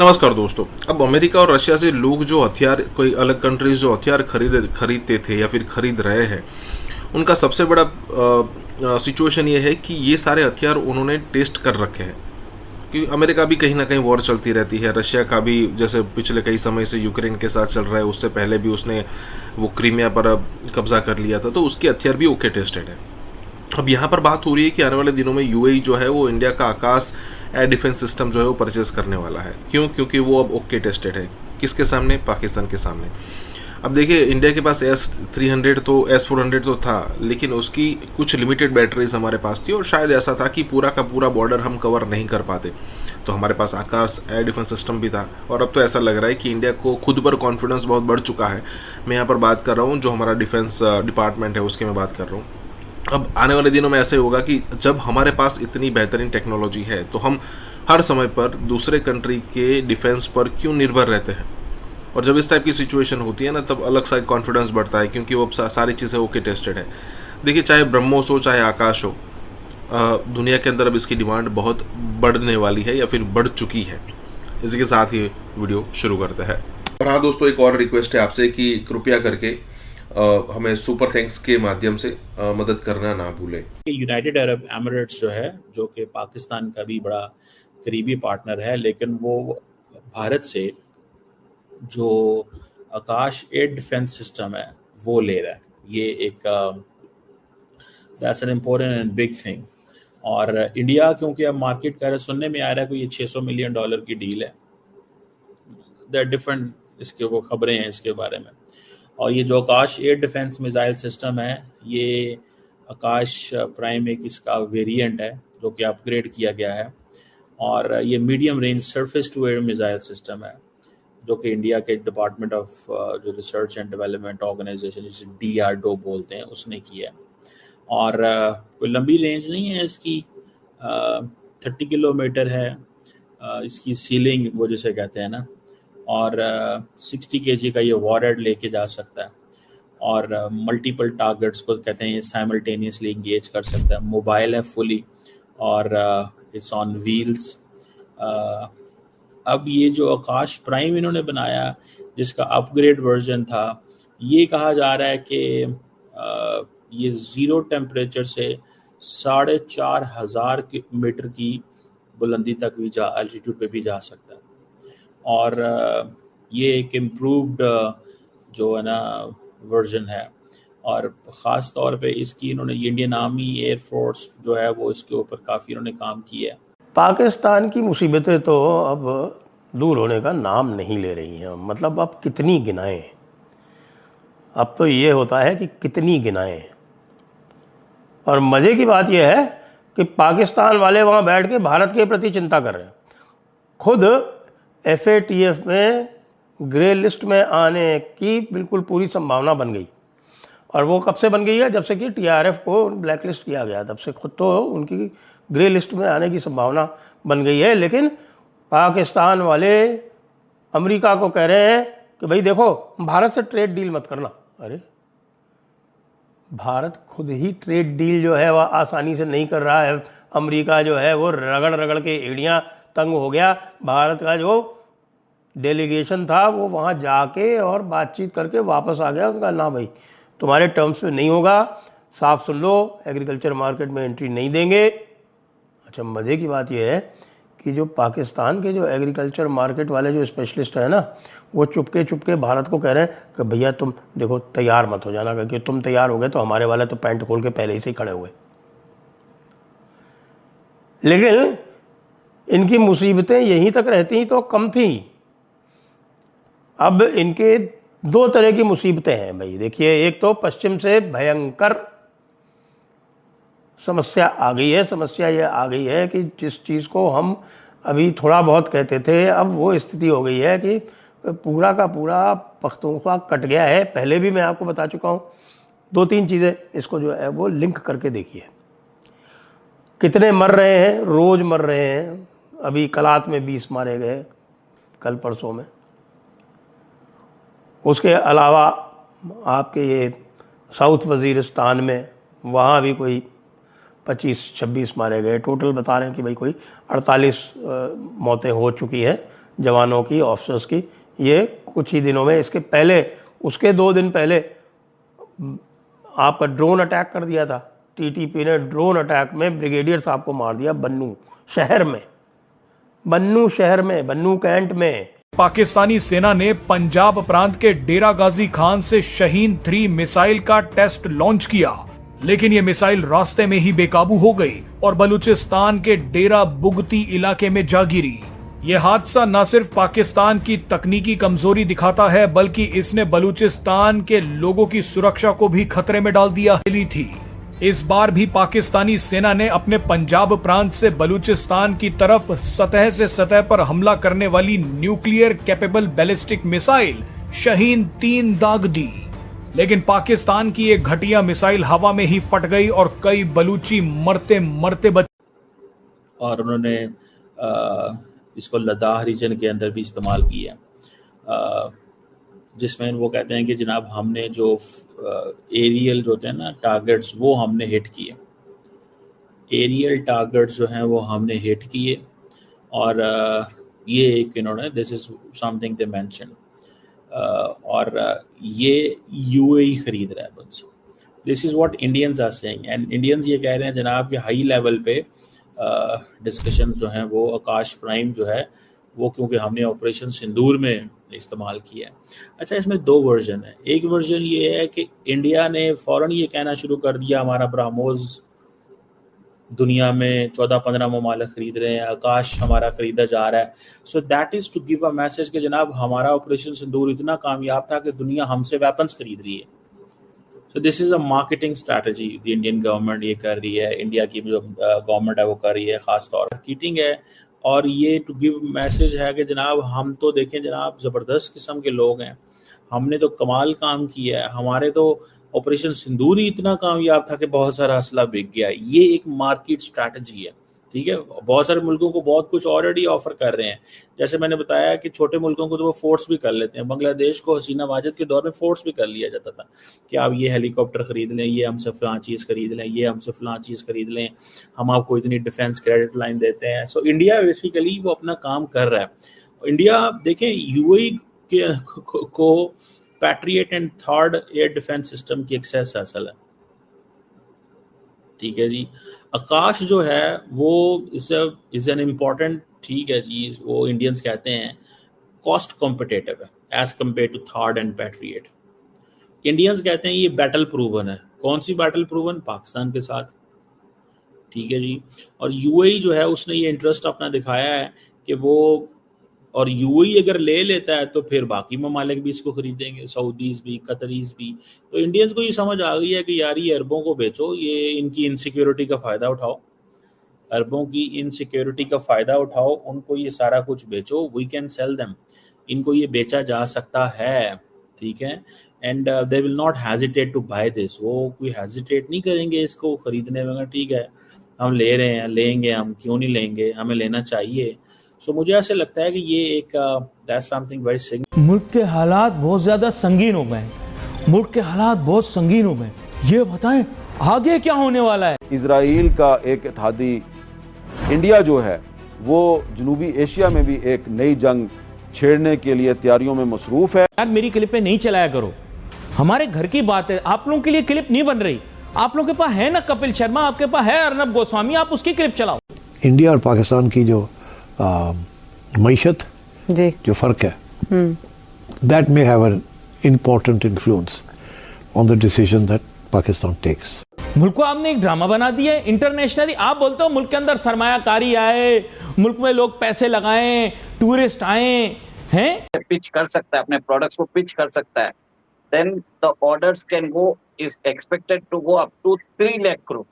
नमस्कार दोस्तों। अब अमेरिका और रशिया से लोग जो हथियार, कोई अलग कंट्रीज जो हथियार खरीदते थे या फिर खरीद रहे हैं, उनका सबसे बड़ा सिचुएशन ये है कि ये सारे हथियार उन्होंने टेस्ट कर रखे हैं। क्योंकि अमेरिका भी कहीं ना कहीं वॉर चलती रहती है, रशिया का भी जैसे पिछले कई समय से यूक्रेन के साथ चल रहा है, उससे पहले भी उसने वो क्रीमिया पर कब्जा कर लिया था, तो उसके हथियार भी ओके टेस्टेड है। अब यहाँ पर बात हो रही है कि आने वाले दिनों में यूएई जो है वो इंडिया का आकाश एयर डिफेंस सिस्टम जो है वो परचेज करने वाला है। क्यों? क्योंकि वो अब ओके टेस्टेड है। किसके सामने? पाकिस्तान के सामने। अब देखिए, इंडिया के पास S-300 तो S-400 तो था, लेकिन उसकी कुछ लिमिटेड बैटरीज हमारे पास थी और शायद ऐसा था कि पूरा का पूरा बॉर्डर हम कवर नहीं कर पाते, तो हमारे पास आकाश एयर डिफेंस सिस्टम भी था। और अब तो ऐसा लग रहा है कि इंडिया को खुद पर कॉन्फिडेंस बहुत बढ़ चुका है। मैं यहाँ पर बात कर रहा हूँ, जो हमारा डिफेंस डिपार्टमेंट है उसकी मैं बात कर रहा हूँ। अब आने वाले दिनों में ऐसे होगा कि जब हमारे पास इतनी बेहतरीन टेक्नोलॉजी है, तो हम हर समय पर दूसरे कंट्री के डिफेंस पर क्यों निर्भर रहते हैं। और जब इस टाइप की सिचुएशन होती है ना, तब अलग सा कॉन्फिडेंस बढ़ता है, क्योंकि वो सारी चीज़ें ओके टेस्टेड है। देखिए, चाहे ब्रह्मोस हो चाहे आकाश हो, दुनिया के अंदर अब इसकी डिमांड बहुत बढ़ने वाली है या फिर बढ़ चुकी है। इसी के साथ ही वीडियो शुरू करते हैं। और हाँ दोस्तों, एक और रिक्वेस्ट है आपसे कि कृपया करके हमें सुपर थैंक्स के माध्यम से मदद करना ना भूलें। यूनाइटेड अरब एमिरेट्स जो है, जो कि पाकिस्तान का भी बड़ा करीबी पार्टनर है, लेकिन वो भारत से जो आकाश एयर डिफेंस सिस्टम है वो ले रहा है। ये एक that's an important and big thing. और इंडिया, क्योंकि अब मार्केट कर सुनने में आ रहा है कि ये $600 मिलियन की डील है। देयर डिफरेंट इसके वो खबरें हैं इसके बारे में। और ये जो आकाश एयर डिफेंस मिसाइल सिस्टम है, ये आकाश प्राइम एक इसका वेरिएंट है जो कि अपग्रेड किया गया है। और ये medium range surface to air missile system है, जो कि इंडिया के डिपार्टमेंट ऑफ जो रिसर्च एंड डेवलपमेंट ऑर्गेनाइजेशन, जिसे DRDO बोलते हैं, उसने किया है। और कोई लंबी रेंज नहीं है इसकी, 30 किलोमीटर है इसकी सीलिंग, वो जिसे कहते हैं ना। और 60 kg का ये वॉरहेड लेके जा सकता है। और मल्टीपल टारगेट्स को कहते हैं साइमल्टेनियसली इंगेज कर सकता है। मोबाइल है फुली, और इट्स ऑन व्हील्स। अब ये जो आकाश प्राइम इन्होंने बनाया, जिसका अपग्रेड वर्जन था, ये कहा जा रहा है कि ये ज़ीरो टेम्परेचर से 4,500 मीटर की बुलंदी तक भी एल्टीट्यूड पे भी जा सकता है। और ये एक इम्प्रूव्ड जो है ना वर्जन है। और ख़ास तौर पे इसकी इन्होंने इंडियन आर्मी एयर फोर्स जो है वो इसके ऊपर काफ़ी इन्होंने काम किया है। पाकिस्तान की मुसीबतें तो अब दूर होने का नाम नहीं ले रही हैं। मतलब अब कितनी गिनाएं, अब तो ये होता है कि कितनी गिनाएं। और मज़े की बात यह है कि पाकिस्तान वाले वहाँ बैठ के भारत के प्रति चिंता कर रहे हैं। खुद FATF में ग्रे लिस्ट में आने की बिल्कुल पूरी संभावना बन गई। और वो कब से बन गई है? जब से कि TRF को ब्लैक लिस्ट किया गया, तब से खुद तो उनकी ग्रे लिस्ट में आने की संभावना बन गई है। लेकिन पाकिस्तान वाले अमेरिका को कह रहे हैं कि भाई देखो, भारत से ट्रेड डील मत करना। अरे भारत खुद ही ट्रेड डील जो है वह आसानी से नहीं कर रहा है। अमेरिका जो है वो रगड़ रगड़ के एड़ियाँ तंग हो गया। भारत का जो डेलीगेशन था वो वहाँ जाके और बातचीत करके वापस आ गया। उनका ना भाई, तुम्हारे टर्म्स में नहीं होगा, साफ सुन लो, एग्रीकल्चर मार्केट में एंट्री नहीं देंगे। अच्छा, मज़े की बात यह है कि जो पाकिस्तान के जो एग्रीकल्चर मार्केट वाले जो स्पेशलिस्ट हैं ना, वो चुपके भारत को कह रहे हैं कि भैया तुम देखो तैयार मत हो जाना, क्योंकि तुम तैयार हो गए तो हमारे वाले तो पैंट खोल के पहले ही से ही खड़े हुए। लेकिन इनकी मुसीबतें यहीं तक रहती तो कम थी। अब इनके दो तरह की मुसीबतें हैं भाई। देखिए, एक तो पश्चिम से भयंकर समस्या आ गई है। समस्या ये आ गई है कि जिस चीज़ को हम अभी थोड़ा बहुत कहते थे, अब वो स्थिति हो गई है कि पूरा का पूरा पख्तूनख्वा कट गया है। पहले भी मैं आपको बता चुका हूँ। 2-3 चीज़ें इसको जो है वो लिंक करके देखिए। कितने मर रहे हैं, रोज़ मर रहे हैं। अभी कलात में 20 मारे गए कल परसों में। उसके अलावा आपके ये साउथ वज़ीरिस्तान में, वहाँ भी कोई 25-26 मारे गए। टोटल बता रहे हैं कि भाई कोई 48 मौतें हो चुकी हैं जवानों की, ऑफिसर्स की। ये कुछ ही दिनों में। इसके पहले, उसके 2 दिन पहले आपका ड्रोन अटैक कर दिया था। टीटीपी ने ड्रोन अटैक में ब्रिगेडियर साहब को मार दिया बन्नू शहर में, बन्नू कैंट में। पाकिस्तानी सेना ने पंजाब प्रांत के डेरा गाजी खान से शाहीन 3 मिसाइल का टेस्ट लॉन्च किया, लेकिन ये मिसाइल रास्ते में ही बेकाबू हो गई और बलूचिस्तान के डेरा बुगती इलाके में जा गिरी। ये हादसा न सिर्फ पाकिस्तान की तकनीकी कमजोरी दिखाता है, बल्कि इसने बलूचिस्तान के लोगों की सुरक्षा को भी खतरे में डाल दिया थी। इस बार भी पाकिस्तानी सेना ने अपने पंजाब प्रांत से बलूचिस्तान की तरफ सतह से सतह पर हमला करने वाली nuclear capable ballistic missile Shaheen 3 दाग दी, लेकिन पाकिस्तान की एक घटिया मिसाइल हवा में ही फट गई और कई बलूची मरते मरते बचे। और उन्होंने इसको लद्दाख रीजन के अंदर भी इस्तेमाल किया, जिसमें वो कहते हैं कि जनाब हमने जो एरियल जो होते हैं ना टारगेट्स, वो हमने हिट किए। एरियल टारगेट्स जो हैं वो हमने हिट किए। और ये एक इन्होंने, this is something they mention, और ये यूएई खरीद रहा है बस। This is what Indians are saying. And Indians ये कह रहे हैं जनाब कि हाई लेवल पे डिस्कशन जो हैं वो आकाश प्राइम जो है वो, क्योंकि हमने ऑपरेशन सिंदूर में इस्तेमाल किया है। अच्छा, इसमें 2 वर्जन है। एक वर्जन ये है कि इंडिया ने फ़ौरन ये कहना शुरू कर दिया हमारा ब्राह्मोस दुनिया में 14-15 ममालिक खरीद रहे हैं, आकाश हमारा खरीदा जा रहा है। So that is to give a message कि जनाब हमारा ऑपरेशन सिंदूर इतना कामयाब था कि दुनिया हमसे वेपन्स खरीद रही है। So this is a marketing strategy the Indian government ये कर रही है, इंडिया की जो गवर्नमेंट है वो कर रही है, ख़ास तौर पर चीटिंग है। और ये टू गिव मैसेज है कि जनाब हम तो देखें जनाब ज़बरदस्त किस्म के लोग हैं, हमने तो कमाल काम किया है, हमारे तो ऑपरेशन सिंदूर ही इतना कामयाब था कि बहुत सारा असला बिक गया। ये एक मार्केट स्ट्रैटेजी है, ठीक है। बहुत सारे मुल्कों को बहुत कुछ ऑलरेडी ऑफर कर रहे हैं। जैसे मैंने बताया कि छोटे मुल्कों को तो वो फोर्स भी कर लेते हैं। बांग्लादेश को हसीना वाजिद के दौर में फोर्स भी कर लिया जाता था कि आप ये हेलीकॉप्टर खरीद लें, ये हमसे फलां चीज़ खरीद लें, ये हमसे फलां चीज़ खरीद लें, हम आपको इतनी डिफेंस क्रेडिट लाइन देते हैं। सो इंडिया बेसिकली वो अपना काम कर रहा है। इंडिया देखें यूएई के को patriot and 3rd air defence system की एक्सेस हासिल है, ठीक है जी। आकाश जो है वो इज एन इम्पॉर्टेंट, ठीक है जी, वो इंडियंस कहते हैं कॉस्ट कॉम्पिटिटिव है as compare to 3rd and Patriot. Indians कहते हैं ये बैटल प्रूवन है। कौन सी बैटल प्रूवन? पाकिस्तान के साथ, ठीक है जी। और यूएई जो है उसने ये इंटरेस्ट अपना दिखाया है कि वो, और यूएई अगर ले लेता है तो फिर बाकी ममालिक भी इसको खरीदेंगे, सऊदीज भी, कतरीज भी। तो इंडियंस को ये समझ आ गई है कि यार ये अरबों को बेचो, ये इनकी इनसिक्योरिटी का फ़ायदा उठाओ, अरबों की इनसिक्योरिटी का फ़ायदा उठाओ, उनको ये सारा कुछ बेचो, वी कैन सेल देम, इनको ये बेचा जा सकता है, ठीक है। And they will not hesitate to buy this, वो कोई हेजिटेट नहीं करेंगे इसको खरीदने में। ठीक है, हम ले रहे हैं, लेंगे, हम क्यों नहीं लेंगे, हमें लेना चाहिए। सो मुझे ऐसे लगता है कि ये एक दैट्स समथिंग वेरी सिग्निफिकेंट। मुल्क के हालात बहुत ज़्यादा संगीन हो गए हैं, मुल्क के हालात बहुत संगीन हो गए। ये बताएं आगे क्या होने वाला है। इजराइल का एक इत्तेहादी इंडिया जो है वो जनूबी एशिया में भी एक नई जंग छेड़ने के लिए तैयारियों में मसरूफ है। यार मेरी क्लिपें नहीं चलाया करो, हमारे घर की बात है, आप लोगों के लिए क्लिप नहीं बन रही। आप लोगों के पास है ना कपिल शर्मा, आपके पास है अर्नब गोस्वामी, आप उसकी क्लिप चलाओ। इंडिया और पाकिस्तान की जो मईशत जो फ़र्क है, that may have an important influence on the decision that Pakistan takes. मुल्क को आपने एक ड्रामा बना दिया है इंटरनेशनली। आप बोलते हो मुल्क के अंदर सरमायाकारी आए, मुल्क में लोग पैसे लगाएं, टूरिस्ट आए हैं, पिच कर सकता है, अपने प्रोडक्ट्स को पिच कर सकता है, then the orders can go, is expected to go up to 3 lakh crore.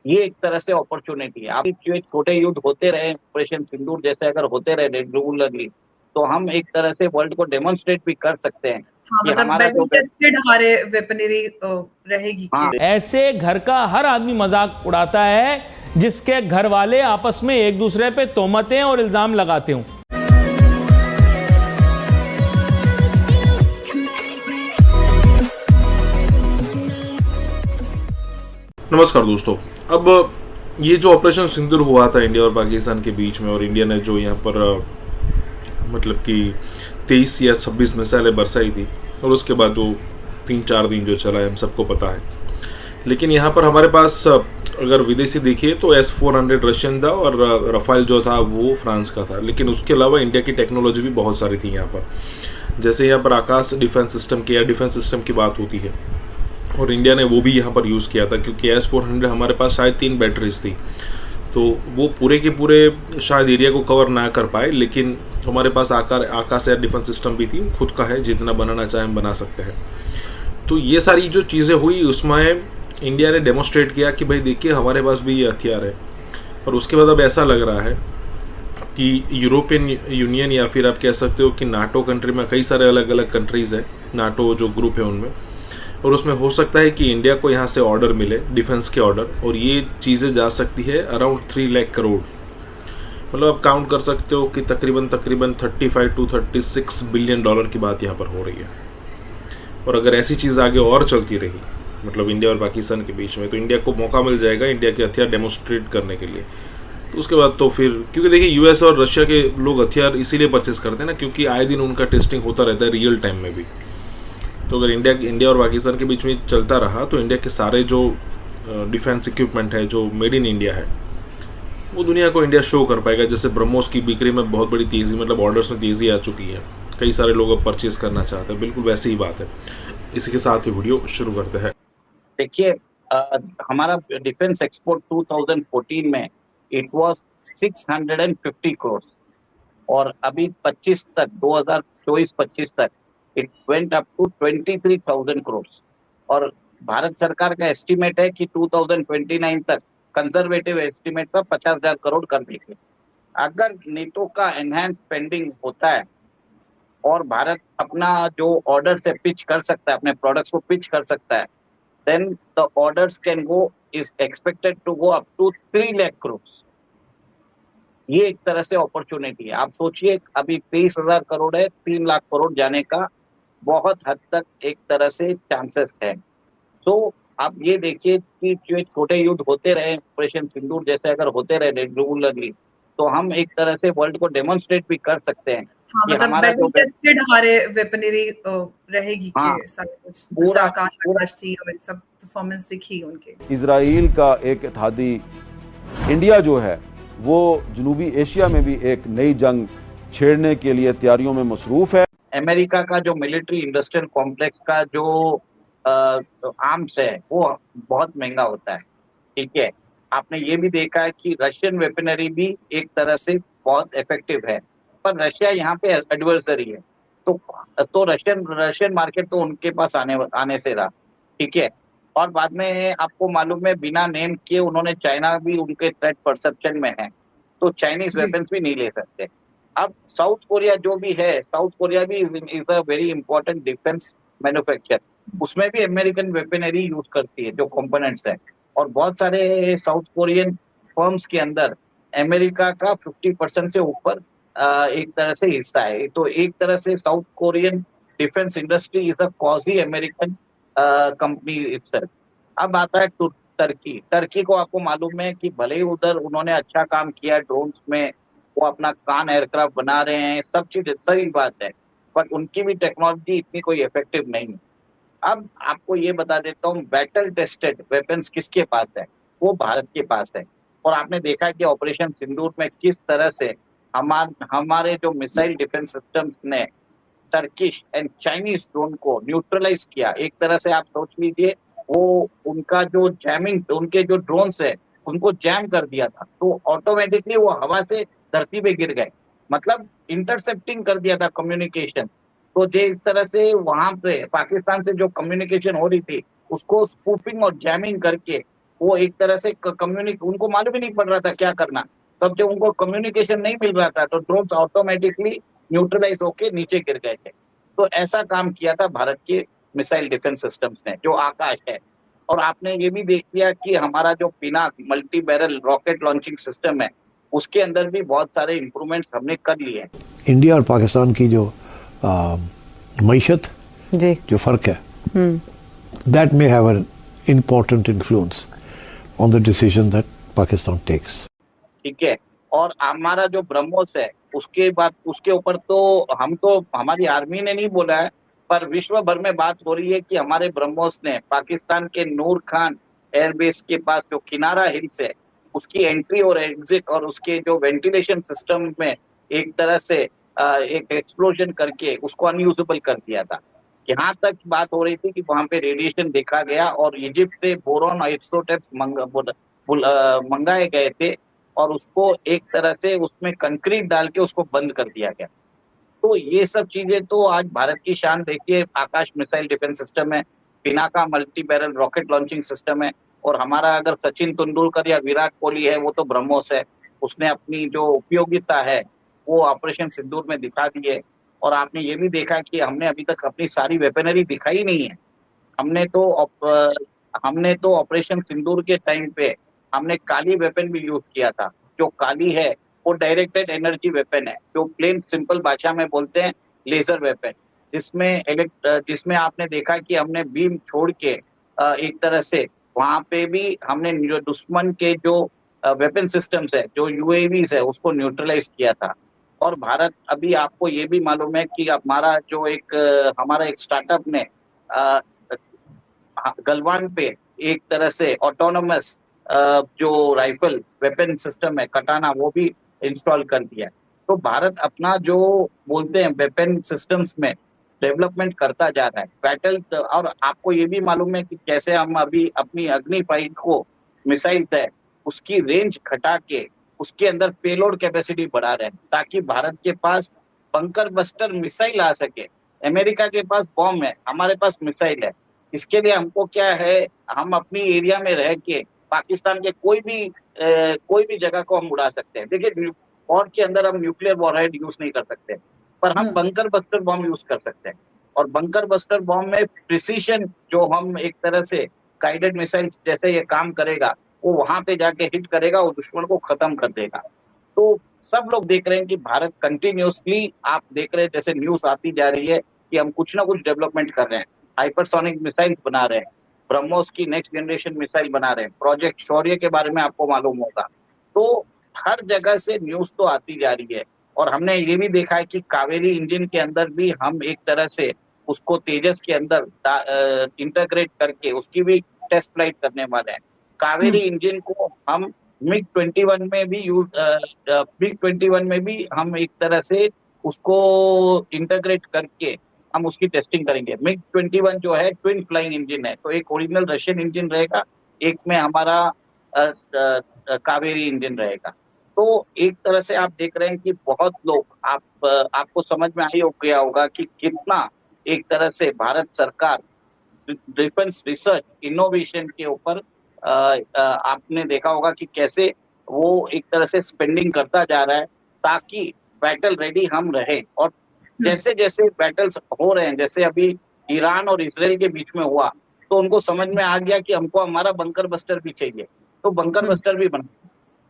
ये एक तरह से अपॉर्चुनिटी है। आप छोटे युद्ध होते रहे, ऑपरेशन सिंदूर जैसे अगर होते रहे रेगुलरली, तो हम एक तरह से वर्ल्ड को डेमोन्स्ट्रेट भी कर सकते हैं। हाँ, मतलब टेस्टेड हमारे वेपनरी रहेगी। हाँ। ऐसे घर का हर आदमी मजाक उड़ाता है जिसके घर वाले आपस में एक दूसरे पे तोहमतें और इल्जाम लगाते हों। नमस्कार दोस्तों, अब ये जो ऑपरेशन सिंदूर हुआ था इंडिया और पाकिस्तान के बीच में, और इंडिया ने जो यहाँ पर मतलब कि 23 या 26 मिसाइलें बरसाई थी, और उसके बाद जो 3-4 दिन जो चला है हम सबको पता है। लेकिन यहाँ पर हमारे पास अगर विदेशी देखिए तो S-400 रशियन था और रफाल जो था वो फ्रांस का था। लेकिन उसके अलावा इंडिया की टेक्नोलॉजी भी बहुत सारी थी यहाँ पर। जैसे यहाँ पर आकाश डिफेंस सिस्टम की, एयर डिफेंस सिस्टम की बात होती है, और इंडिया ने वो भी यहाँ पर यूज़ किया था, क्योंकि S-400 हमारे पास शायद 3 बैटरीज थी, तो वो पूरे के पूरे शायद एरिया को कवर ना कर पाए। लेकिन हमारे पास आकाश एयर डिफेंस सिस्टम भी थी, खुद का है, जितना बनाना चाहे हम बना सकते हैं। तो ये सारी जो चीज़ें हुई उसमें इंडिया ने डेमोस्ट्रेट किया कि भाई देखिए हमारे पास भी ये हथियार है। और उसके बाद अब ऐसा लग रहा है कि यूरोपियन यूनियन, या फिर आप कह सकते हो कि नाटो कंट्री में कई सारे अलग अलग कंट्रीज़ हैं, नाटो जो ग्रुप है उनमें, और उसमें हो सकता है कि इंडिया को यहाँ से ऑर्डर मिले, डिफेंस के ऑर्डर, और ये चीज़ें जा सकती है अराउंड 3 लाख करोड़। मतलब आप काउंट कर सकते हो कि तकरीबन 35 to 36 बिलियन डॉलर की बात यहाँ पर हो रही है। और अगर ऐसी चीज़ आगे और चलती रही, मतलब इंडिया और पाकिस्तान के बीच में, तो इंडिया को मौका मिल जाएगा इंडिया के हथियार डेमोस्ट्रेट करने के लिए। तो उसके बाद तो फिर, क्योंकि देखिए यूएस और रशिया के लोग हथियार इसीलिए परचेस करते हैं ना, क्योंकि आए दिन उनका टेस्टिंग होता रहता है रियल टाइम में भी। तो अगर इंडिया और पाकिस्तान के बीच में चलता रहा तो इंडिया के सारे जो डिफेंस इक्विपमेंट है जो मेड इन इंडिया है, वो दुनिया को इंडिया शो कर पाएगा। जैसे ब्रह्मोस की बिक्री में बहुत बड़ी तेज़ी, मतलब ऑर्डर्स में तेज़ी आ चुकी है, कई सारे लोग अब परचेज करना चाहते हैं, बिल्कुल वैसी ही बात है। इसी के साथ ही वीडियो शुरू करते हैं। देखिए, हमारा डिफेंस एक्सपोर्ट 2014 में इट वाज 650 करोड़, और अभी 25 तक, 2024-25 तक it went up to 23,000 crore. और भारत सरकार का एस्टीमेट है कि 2029 तक, कंजर्वेटिव एस्टीमेट पर 50,000 करोड़ कर देंगे। अगर नेटो का एनहांस स्पेंडिंग होता है और भारत अपना जो ऑर्डर से पिच कर सकता है, अपने प्रोडक्ट्स को पिच कर सकता है, then the orders can go, is expected to go up to 3 lakh crore. ये एक तरह से अपॉर्चुनिटी है। आप सोचिए, अभी 23,000 करोड़ है, 3 लाख करोड़ जाने का बहुत हद तक एक तरह से चांसेस है। तो आप ये देखिए कि जो छोटे युद्ध होते रहे, ऑपरेशन सिंदूर जैसे अगर होते रहे रेगुलरली, तो हम एक तरह से वर्ल्ड को डेमोन्स्ट्रेट भी कर सकते हैं। हाँ, मतलब टेस्टेड हमारे वेपनरी रहेगी। हाँ, के सारे कुछ पूरा आकाश थी और सब परफॉर्मेंस दिखी उनके। इजराइल का एक इत्तेहादी इंडिया जो है वो जनूबी एशिया में भी एक नई जंग छेड़ने के लिए तैयारियों में मसरूफ है। अमेरिका का जो मिलिट्री इंडस्ट्रियल कॉम्प्लेक्स का जो आर्म्स है वो बहुत महंगा होता है, ठीक है। आपने ये भी देखा है कि रशियन वेपनरी भी एक तरह से बहुत इफेक्टिव है, पर रशिया यहाँ पे एडवर्सरी है, तो रशियन मार्केट तो उनके पास आने से रहा, ठीक है। और बाद में आपको मालूम है, बिना नेम किए उन्होंने, चाइना भी उनके थ्रेट परसेप्शन में है, तो चाइनीज वेपन्स भी नहीं ले सकते। अब साउथ कोरिया जो भी है, साउथ कोरिया भी is a very important defence manufacture, उसमें भी अमेरिकन वेपनरी यूज करती है जो कंपोनेंट्स है। और बहुत सारे साउथ कोरियन फर्म्स के अंदर अमेरिका का 50% से ऊपर एक तरह से हिस्सा है। तो एक तरह से south Korean defence industry is a quasi American company itself. अब आता है टर्की को आपको मालूम है कि भले ही उधर उन्होंने अच्छा काम किया ड्रोन्स में, वो अपना कान एयरक्राफ्ट बना रहे हैं, सब चीज सही बात है, पर उनकी भी टेक्नोलॉजी इतनी कोई इफेक्टिव नहीं है। अब आपको ये बता देता हूँ, बैटल टेस्टेड वेपन्स किसके पास है, वो भारत के पास है। और आपने देखा कि ऑपरेशन सिंदूर में किस तरह से हमारे जो मिसाइल डिफेंस सिस्टम्स ने टर्किश एंड चाइनीज ड्रोन को न्यूट्रलाइज किया। एक तरह से आप सोच लीजिए वो उनका जो जैमिंग, उनके जो ड्रोन्स है उनको जैम कर दिया था, तो ऑटोमेटिकली वो हवा से धरती पे गिर गए, मतलब इंटरसेप्टिंग कर दिया था कम्युनिकेशन। तो जिस तरह से वहां पे पाकिस्तान से जो कम्युनिकेशन हो रही थी उसको स्पूफिंग और जैमिंग करके वो एक तरह से उनको मालूम ही नहीं पड़ रहा था क्या करना। तब जब उनको कम्युनिकेशन नहीं मिल रहा था तो ड्रोन्स ऑटोमेटिकली न्यूट्रलाइज होके नीचे गिर गए थे। तो ऐसा काम किया था भारत के मिसाइल डिफेंस सिस्टम्स ने, जो आकाश है। और आपने ये भी देख लिया कि हमारा जो Pinaka multi barrel rocket launching system है उसके अंदर भी बहुत सारे इंप्रूवमेंट्स हमने कर लिए हैं। इंडिया और पाकिस्तान की जो मईशत जो फ़र्क है, that may have an important influence on the decision that Pakistan takes. ठीक है, और हमारा जो ब्रह्मोस है उसके ऊपर तो हमारी आर्मी ने नहीं बोला है, पर विश्व भर में बात हो रही है कि हमारे ब्रह्मोस ने पाकिस्तान के नूर खान एयरबेस के पास जो किनारा हिल्स है उसकी एंट्री और एग्जिट और उसके जो वेंटिलेशन सिस्टम में एक तरह से एक एक्सप्लोजन करके उसको अनयूजेबल कर दिया था। यहाँ तक बात हो रही थी कि वहां पे रेडिएशन देखा गया और इजिप्ट से बोरॉन आइसोटोप्स मंगाए गए थे और उसको एक तरह से उसमें कंक्रीट डाल के उसको बंद कर दिया गया। तो ये सब चीजें तो आज भारत की शान देखिए, आकाश मिसाइल डिफेंस सिस्टम है, Pinaka multi barrel rocket launching system है, और हमारा अगर सचिन तेंदुलकर या विराट कोहली है वो तो ब्रह्मोस है, उसने अपनी जो उपयोगिता है वो ऑपरेशन सिंदूर में दिखा दी है। और आपने ये भी देखा कि हमने अभी तक अपनी सारी वेपनरी दिखाई नहीं है। हमने तो ऑपरेशन सिंदूर के टाइम पे हमने काली वेपन भी यूज किया था। जो काली है वो डायरेक्टेड एनर्जी वेपन है, जो प्लेन सिंपल भाषा में बोलते हैं लेजर वेपन, जिसमें आपने देखा कि हमने बीम छोड़ के एक तरह से वहां पे भी हमने जो दुश्मन के जो वेपन सिस्टम्स है, जो यूएवीज है, उसको न्यूट्रलाइज किया था। और भारत, अभी आपको ये भी मालूम है कि हमारा एक स्टार्टअप ने गलवान पे एक तरह से ऑटोनोमस जो राइफल वेपन सिस्टम है कटाना, वो भी इंस्टॉल कर दिया है। तो भारत अपना जो बोलते हैं वेपन सिस्टम्स में डेवलपमेंट करता जा रहा है बैटल। और आपको ये भी मालूम है कि कैसे हम अभी अपनी अग्नि 5 को मिसाइल्स है उसकी रेंज घटा के उसके अंदर पेलोड कैपेसिटी बढ़ा रहे हैं, ताकि भारत के पास बंकर बस्टर मिसाइल आ सके। अमेरिका के पास बॉम्ब है, हमारे पास मिसाइल है। इसके लिए हमको क्या है, हम अपनी एरिया में रह के पाकिस्तान के कोई भी जगह को हम उड़ा सकते हैं। देखिए, वॉर के अंदर हम न्यूक्लियर वॉरहेड यूज नहीं कर सकते, पर हम बंकर बस्टर बॉम्ब यूज कर सकते हैं। और बंकर बस्टर बॉम्ब में प्रिसीशन, जो हम एक तरह से गाइडेड मिसाइल जैसे ये काम करेगा, वो वहां पे जाके हिट करेगा और दुश्मन को खत्म कर देगा। तो सब लोग देख रहे हैं कि भारत कंटिन्यूसली, आप देख रहे हैं जैसे न्यूज आती जा रही है कि हम कुछ ना कुछ डेवलपमेंट कर रहे हैं। हाइपरसोनिक मिसाइल बना रहे हैं, ब्रह्मोस की नेक्स्ट जनरेशन मिसाइल बना रहे हैं, प्रोजेक्ट शौर्य के बारे में आपको मालूम होगा। तो हर जगह से न्यूज तो आती जा रही है। और हमने ये भी देखा है कि कावेरी इंजन के अंदर भी हम एक तरह से उसको तेजस के अंदर इंटीग्रेट करके उसकी भी टेस्ट फ्लाइट करने वाले हैं। कावेरी इंजन को हम मिग 21 में भी हम एक तरह से उसको इंटीग्रेट करके हम उसकी टेस्टिंग करेंगे। मिग 21 जो है ट्विन फ्लाइंग इंजन है, तो एक ओरिजिनल रशियन इंजन रहेगा, एक में हमारा कावेरी इंजन रहेगा। तो एक तरह से आप देख रहे हैं कि बहुत लोग, आपको समझ में आई हो गया होगा कि कितना एक तरह से भारत सरकार डिफेंस रिसर्च इनोवेशन के ऊपर आपने देखा होगा कि कैसे वो एक तरह से स्पेंडिंग करता जा रहा है, ताकि बैटल रेडी हम रहे। और जैसे जैसे बैटल्स हो रहे हैं, जैसे अभी ईरान और इसराइल के बीच में हुआ, तो उनको समझ में आ गया कि हमको हमारा बंकर बस्टर भी चाहिए, तो बंकर बस्टर भी बना,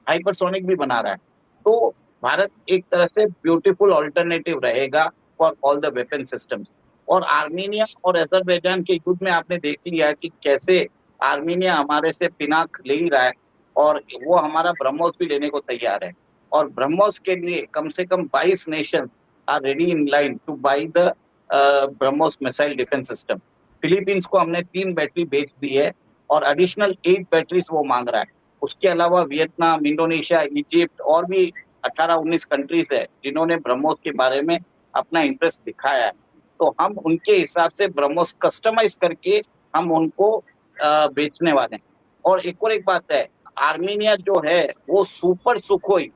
हाइपरसोनिक भी बना रहा है। तो भारत एक तरह से ब्यूटीफुल ऑल्टरनेटिव रहेगा for all the weapon systems. और आर्मीनिया और अजरबैजान के युद्ध में आपने देख लिया कि कैसे आर्मीनिया हमारे से पिनाक ले ही रहा है, और वो हमारा ब्रह्मोस भी लेने को तैयार है। और ब्रह्मोस के लिए कम से कम 22 nations are ready in line to buy the BrahMos missile defence system. Philippines को हमने 3 बैटरी बेच दी है और एडिशनल 8 बैटरीज वो मांग रहा है। उसके अलावा वियतनाम, इंडोनेशिया, इजिप्ट और भी 18-19 कंट्रीज है जिन्होंने ब्रह्मोस के बारे में अपना इंटरेस्ट दिखाया है। तो हम उनके हिसाब से ब्रह्मोस कस्टमाइज करके हम उनको बेचने वाले हैं। और एक बात है, आर्मीनिया जो है वो सुपर सुखोई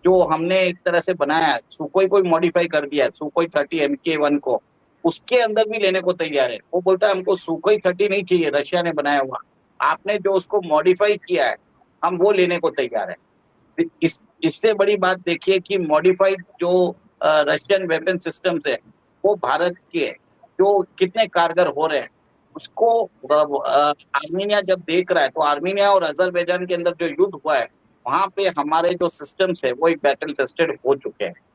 जो हमने एक तरह से बनाया है, सुखोई कोई मॉडिफाई कर दिया है, सुखोई 30 MK1 को, उसके अंदर भी लेने को तैयार है। वो बोलता है हमको सुखोई 30 नहीं चाहिए, रशिया ने बनाया हुआ, आपने जो उसको मॉडिफाई किया है हम वो लेने को तैयार है। इससे बड़ी बात देखिए कि मॉडिफाइड जो रशियन वेपन सिस्टम्स है वो भारत के जो कितने कारगर हो रहे हैं उसको आर्मीनिया जब देख रहा है, तो आर्मीनिया और अजरबैजान के अंदर जो युद्ध हुआ है वहां पे हमारे जो सिस्टम्स है वो एक बैटल टेस्टेड हो चुके हैं।